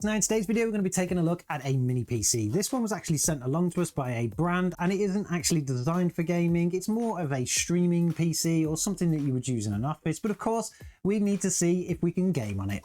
Now in today's video we're going to be taking a look at a mini PC. This one was actually sent along to us by a brand and it isn't actually designed for gaming. It's more of a streaming PC or something that you would use in an office, but of course we need to see if we can game on it.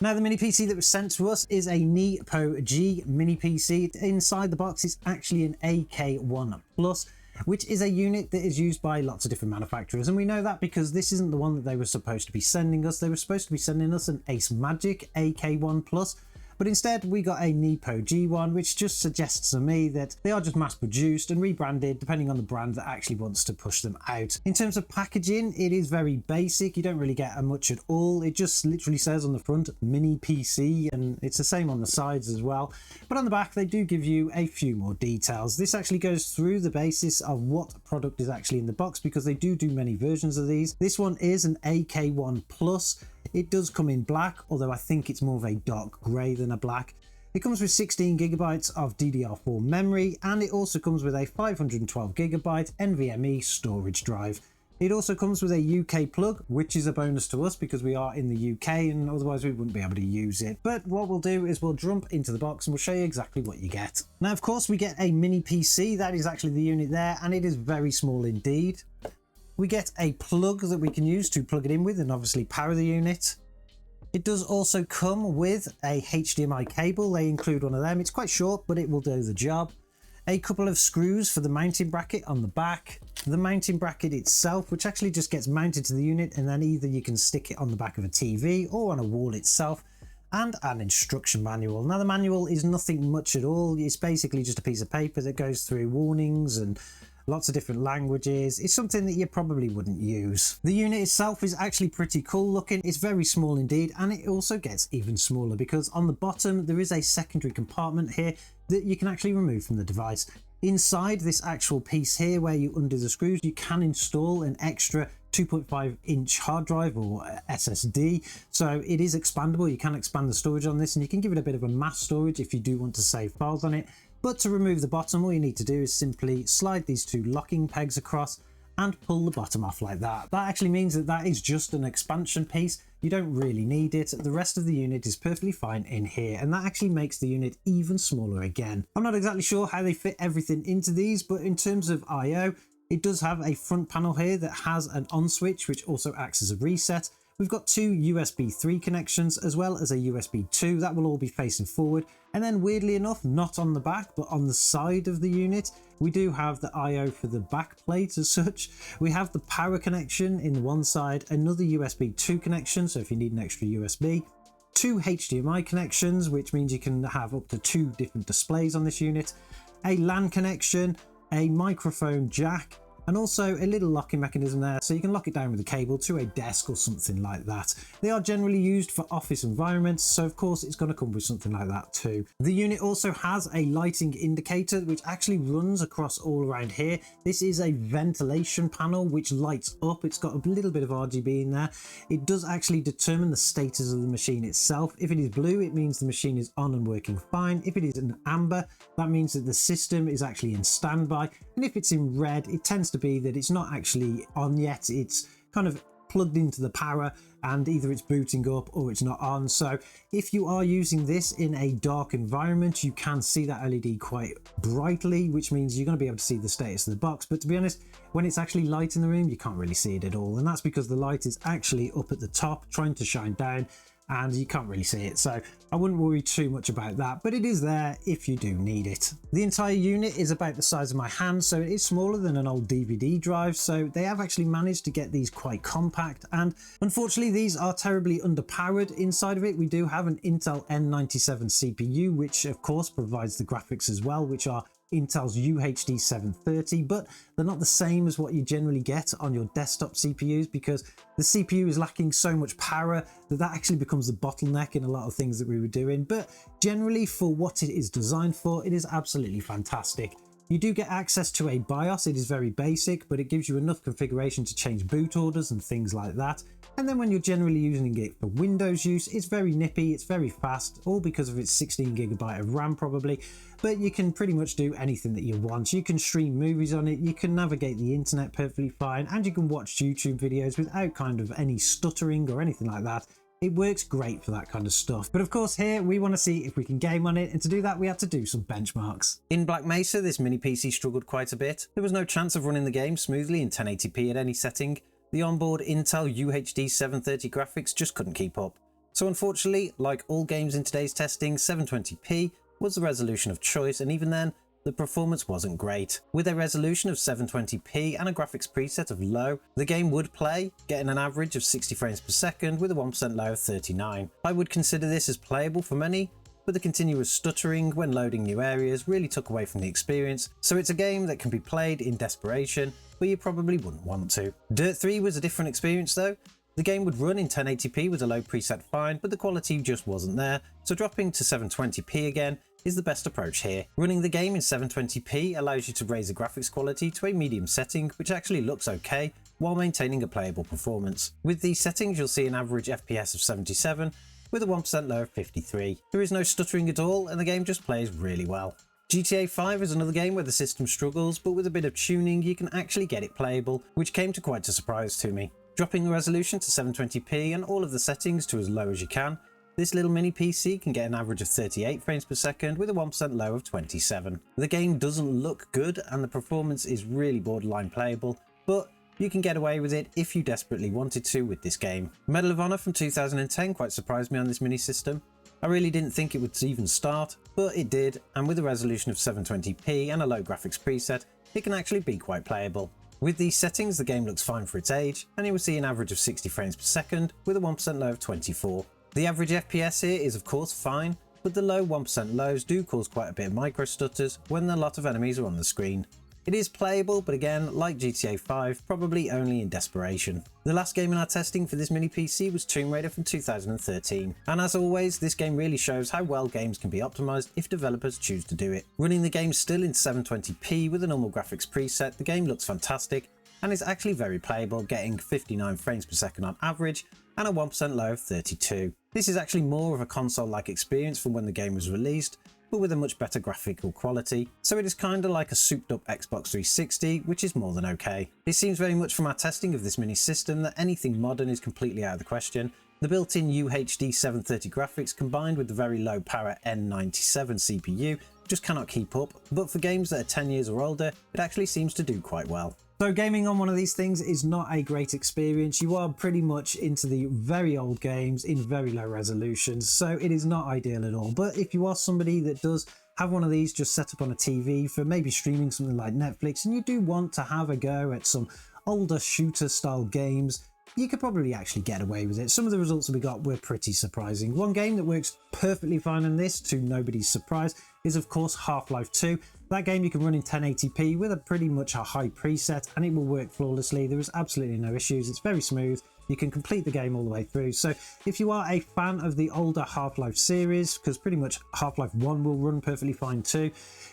Now the mini PC that was sent to us is a NiPoGi Mini PC. Inside the box is actually an AK1Plus, which is a unit that is used by lots of different manufacturers, and we know that because this isn't the one that they were supposed to be sending us. They were supposed to be sending us an Ace Magic AK1Plus, but instead we got a NiPoGi one, which just suggests to me that they are just mass produced and rebranded depending on the brand that actually wants to push them out. In terms of packaging, it is very basic. You don't really get much at all. It just literally says on the front mini PC, and it's the same on the sides as well, but on the back they do give you a few more details. This actually goes through the basis of what product is actually in the box, because they do many versions of these. This one is an AK1 Plus. It does come in black, although I think it's more of a dark grey than a black. It comes with 16 gigabytes of DDR4 memory, and it also comes with a 512 gigabyte NVMe storage drive. It also comes with a UK plug, which is a bonus to us because we are in the UK and otherwise we wouldn't be able to use it. But what we'll do is we'll jump into the box and we'll show you exactly what you get. Now, of course, we get a mini PC. That is actually the unit there, and it is very small indeed. We get a plug that we can use to plug it in with and obviously power the unit. It does also come with a HDMI cable. They include one of them. It's quite short, but it will do the job. A couple of screws for the mounting bracket on the back. The mounting bracket itself, which actually just gets mounted to the unit, and then either you can stick it on the back of a TV or on a wall itself. And an instruction manual. Now the manual is nothing much at all. It's basically just a piece of paper that goes through warnings and lots of different languages. It's something that you probably wouldn't use. The unit itself is actually pretty cool looking. It's very small indeed, and it also gets even smaller because on the bottom there is a secondary compartment here that you can actually remove from the device. Inside this actual piece here where you undo the screws, you can install an extra 2.5-inch hard drive or SSD, so it is expandable. You can expand the storage on this and you can give it a bit of a mass storage if you do want to save files on it. But to remove the bottom, all you need to do is simply slide these two locking pegs across and pull the bottom off like that. That actually means that that is just an expansion piece. You don't really need it. The rest of the unit is perfectly fine in here, and that actually makes the unit even smaller again. I'm not exactly sure how they fit everything into these, but in terms of I/O, it does have a front panel here that has an on switch, which also acts as a reset. We've got two USB 3 connections as well as a USB 2. That will all be facing forward. And then weirdly enough, not on the back, but on the side of the unit, we do have the I/O for the back plate as such. We have the power connection in one side, another USB 2 connection, so if you need an extra USB, two HDMI connections, which means you can have up to 2 different displays on this unit, a LAN connection, a microphone jack, and also a little locking mechanism there, so you can lock it down with a cable to a desk or something like that. They are generally used for office environments, so of course it's going to come with something like that too. The unit also has a lighting indicator which actually runs across all around here. This is a ventilation panel which lights up. It's got a little bit of RGB in there. It does actually determine the status of the machine itself. If it is blue, it means the machine is on and working fine. If it is an amber, that means that the system is actually in standby. And if it's in red, it tends to be that it's not actually on yet. It's kind of plugged into the power and either it's booting up or it's not on. So if you are using this in a dark environment, you can see that LED quite brightly, which means you're going to be able to see the status of the box. But to be honest, when it's actually light in the room, you can't really see it at all. And that's because the light is actually up at the top trying to shine down, and you can't really see it. So I wouldn't worry too much about that, but it is there if you do need it. The entire unit is about the size of my hand, so it is smaller than an old DVD drive. So they have actually managed to get these quite compact, and unfortunately these are terribly underpowered. Inside of it, we do have an Intel N97 CPU, which of course provides the graphics as well, which are Intel's UHD 730, but they're not the same as what you generally get on your desktop CPUs because the CPU is lacking so much power that actually becomes the bottleneck in a lot of things that we were doing. But generally, for what it is designed for, it is absolutely fantastic. You do get access to a BIOS. It is very basic, but it gives you enough configuration to change boot orders and things like that. And then when you're generally using it for Windows use, it's very nippy, it's very fast, all because of its 16 gigabyte of RAM probably, but you can pretty much do anything that you want. You can stream movies on it, you can navigate the internet perfectly fine, and you can watch YouTube videos without kind of any stuttering or anything like that. It works great for that kind of stuff. But of course here we want to see if we can game on it, and to do that we had to do some benchmarks. In Black Mesa, this mini PC struggled quite a bit. There was no chance of running the game smoothly in 1080p at any setting. The onboard Intel UHD 730 graphics just couldn't keep up. So unfortunately, like all games in today's testing, 720p was the resolution of choice, and even then, the performance wasn't great. With a resolution of 720p and a graphics preset of low, the game would play, getting an average of 60 frames per second with a 1% low of 39. I would consider this as playable for many, but the continuous stuttering when loading new areas really took away from the experience, so it's a game that can be played in desperation, but you probably wouldn't want to. Dirt 3 was a different experience though. The game would run in 1080p with a low preset fine, but the quality just wasn't there, so dropping to 720p again is the best approach here. Running the game in 720p allows you to raise the graphics quality to a medium setting, which actually looks okay, while maintaining a playable performance. With these settings you'll see an average FPS of 77, with a 1% low of 53. There is no stuttering at all, and the game just plays really well. GTA 5 is another game where the system struggles, but with a bit of tuning you can actually get it playable, which came to quite a surprise to me. Dropping the resolution to 720p and all of the settings to as low as you can, this little mini PC can get an average of 38 frames per second with a 1% low of 27. The game doesn't look good and the performance is really borderline playable, but you can get away with it if you desperately wanted to with this game. Medal of Honor from 2010 quite surprised me on this mini system. I really didn't think it would even start, but it did, and with a resolution of 720p and a low graphics preset, it can actually be quite playable. With these settings the game looks fine for its age, and you will see an average of 60 frames per second with a 1% low of 24. The average FPS here is of course fine, but the low 1% lows do cause quite a bit of micro stutters when a lot of enemies are on the screen. It is playable, but again, like GTA 5, probably only in desperation. The last game in our testing for this mini PC was Tomb Raider from 2013, and as always, this game really shows how well games can be optimized if developers choose to do it. Running the game still in 720p with a normal graphics preset, the game looks fantastic, and is actually very playable, getting 59 frames per second on average, and a 1% low of 32. This is actually more of a console-like experience from when the game was released, but with a much better graphical quality, so it is kinda like a souped up Xbox 360, which is more than okay. It seems very much from our testing of this mini system that anything modern is completely out of the question. The built-in UHD 730 graphics combined with the very low power N97 CPU just cannot keep up, but for games that are 10 years or older, it actually seems to do quite well. So gaming on one of these things is not a great experience. You are pretty much into the very old games in very low resolutions, so it is not ideal at all. But if you are somebody that does have one of these just set up on a TV for maybe streaming something like Netflix, and you do want to have a go at some older shooter style games, you could probably actually get away with it. Some of the results that we got were pretty surprising. One game that works perfectly fine on this, to nobody's surprise, is of course Half-Life 2. That game you can run in 1080p with a pretty much a high preset, and it will work flawlessly. There is absolutely no issues. It's very smooth. You can complete the game all the way through. So if you are a fan of the older Half-Life series, because pretty much Half-Life 1 will run perfectly fine too,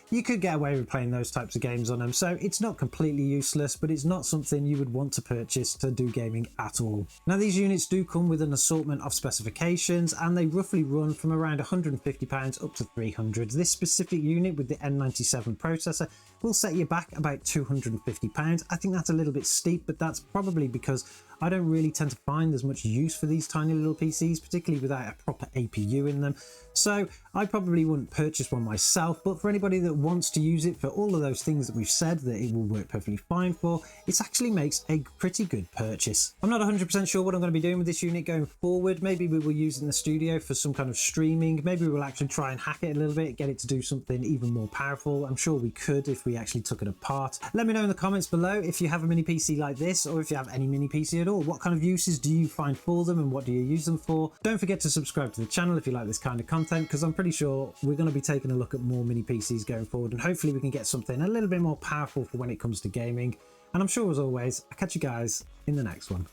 you could get away with playing those types of games on them. So it's not completely useless, but it's not something you would want to purchase to do gaming at all. Now these units do come with an assortment of specifications, and they roughly run from around £150 up to £300. This specific unit with the N97 processor will set you back about £250. I think that's a little bit steep, but that's probably because I don't really tend to find there's much use for these tiny little PCs, particularly without a proper APU in them. So I probably wouldn't purchase one myself, but for anybody that wants to use it for all of those things that we've said that it will work perfectly fine for, it actually makes a pretty good purchase. I'm not 100% sure what I'm going to be doing with this unit going forward. Maybe we will use it in the studio for some kind of streaming. Maybe we'll actually try and hack it a little bit, get it to do something even more powerful. I'm sure we could if we actually took it apart. Let me know in the comments below if you have a mini PC like this, or if you have any mini PC at all. What kind of uses do you find for them, and what do you use them for? Don't forget to subscribe to the channel if you like this kind of content, because I'm pretty sure we're going to be taking a look at more mini PCs going forward, and hopefully we can get something a little bit more powerful for when it comes to gaming. And I'm sure as always, I'll catch you guys in the next one.